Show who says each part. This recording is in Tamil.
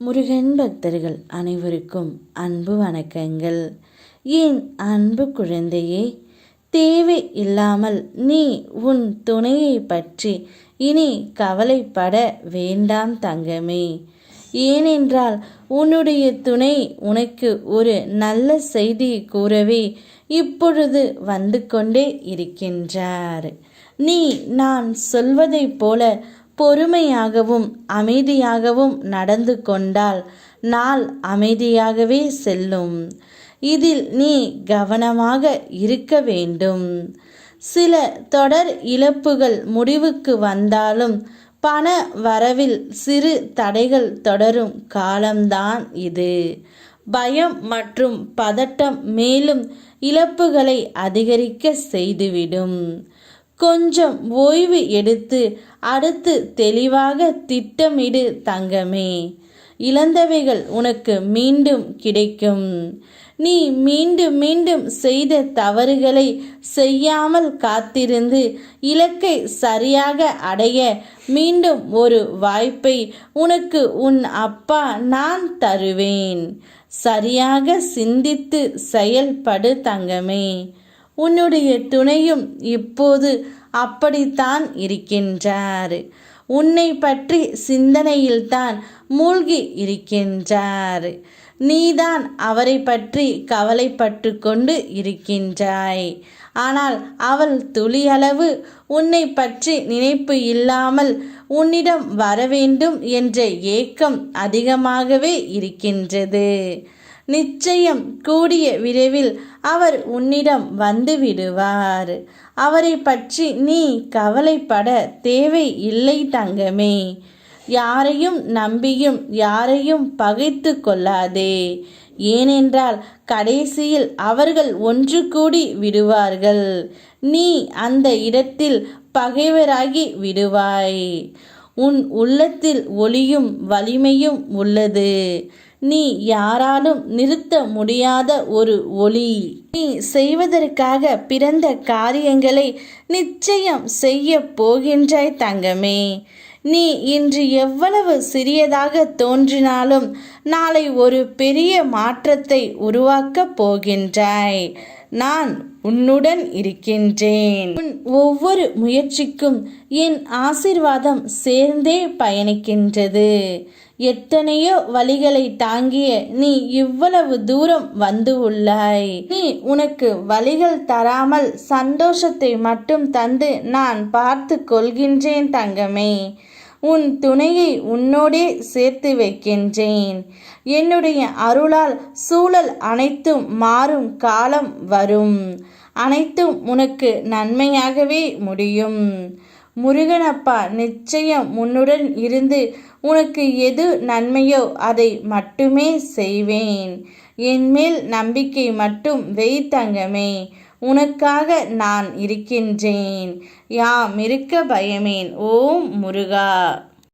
Speaker 1: முருகன் பக்தர்கள் அனைவருக்கும் அன்பு வணக்கங்கள். என் அன்பு குழந்தையே, தேவை இல்லாமல் நீ உன் துணையை பற்றி இனி கவலைப்பட வேண்டாம் தங்கமே. ஏனென்றால் உன்னுடைய துணை உனக்கு ஒரு நல்ல செய்தியை கூறவே இப்பொழுது வந்து கொண்டே இருக்கின்றார். நீ நான் சொல்வதைப் போல பொறுமையாகவும் அமைதியாகவும் நடந்து கொண்டால் நாள் அமைதியாகவே செல்லும். இதில் நீ கவனமாக இருக்க வேண்டும். சில தொடர் இழப்புகள் முடிவுக்கு வந்தாலும் பண வரவில் சிறு தடைகள் தொடரும் காலம்தான் இது. பயம் மற்றும் பதட்டம் மேலும் இழப்புகளை அதிகரிக்க செய்துவிடும். கொஞ்சம் ஓய்வு எடுத்து அடுத்து தெளிவாக திட்டமிடு தங்கமே. இழந்தவைகள் உனக்கு மீண்டும் கிடைக்கும். நீ மீண்டும் மீண்டும் செய்த தவறுகளை செய்யாமல் காத்திருந்து இலக்கை சரியாக அடைய மீண்டும் ஒரு வாய்ப்பை உனக்கு உன் அப்பா நான் தருவேன். சரியாக சிந்தித்து செயல்படு தங்கமே. உன்னுடைய துணையும் இப்போது அப்படித்தான் இருக்கின்றார். உன்னை பற்றி சிந்தனையில்தான் மூழ்கி இருக்கின்றார். நீதான் அவரை பற்றி கவலைப்பட்டு கொண்டு இருக்கின்றாய். ஆனால் அவள் துளியளவு உன்னை பற்றி நினைப்பு இல்லாமல் உன்னிடம் வரவேண்டும் என்ற ஏக்கம் அதிகமாகவே இருக்கின்றது. நிச்சயம் கூடிய விரைவில் அவர் உன்னிடம் வந்து விடுவார். அவரை பற்றி நீ கவலைப்பட தேவை இல்லை தங்கமே. யாரையும் நம்பியும் யாரையும் பகைத்து கொள்ளாதே. ஏனென்றால் கடைசியில் அவர்கள் ஒன்று கூடி விடுவார்கள். நீ அந்த இடத்தில் பகைவராகி விடுவாய். உன் உள்ளத்தில் ஒளியும் வலிமையும் உள்ளது. நீ யாராலும் நிறுத்த முடியாத ஒரு ஒளி. நீ செய்வதற்காக பிறந்த காரியங்களை நிச்சயம் செய்ய போகின்றாய் தங்கமே. நீ இன்று எவ்வளவு சிறியதாக தோன்றினாலும் நாளை ஒரு பெரிய மாற்றத்தை உருவாக்கப் போகின்றாய். நான் உன்னுடன் இருக்கின்றேன். உன் ஒவ்வொரு முயற்சிக்கும் என் ஆசீர்வாதம் சேர்ந்தே பயணிக்கின்றது. எத்தனையோ வழிகளை தாங்கிய நீ இவ்வளவு தூரம் வந்து உள்ளாய். நீ உனக்கு வழிகள் தராமல் சந்தோஷத்தை மட்டும் தந்து நான் பார்த்து கொள்கின்றேன் தங்கமே. உன் துணையை உன்னோடே சேர்த்து வைக்கின்றேன். என்னுடைய அருளால் சூழல் அனைத்தும் மாறும் காலம் வரும். அனைத்தும் உனக்கு நன்மையாகவே முடியும். முருகனப்பா நிச்சயம் உன்னுடன் இருந்து உனக்கு எது நன்மையோ அதை மட்டுமே செய்வேன். என்மேல் நம்பிக்கை மட்டும் வை தங்கமே. உனக்காக நான் இருக்கின்றேன். யாம் இருக்க பயமேன். ஓம் முருகா.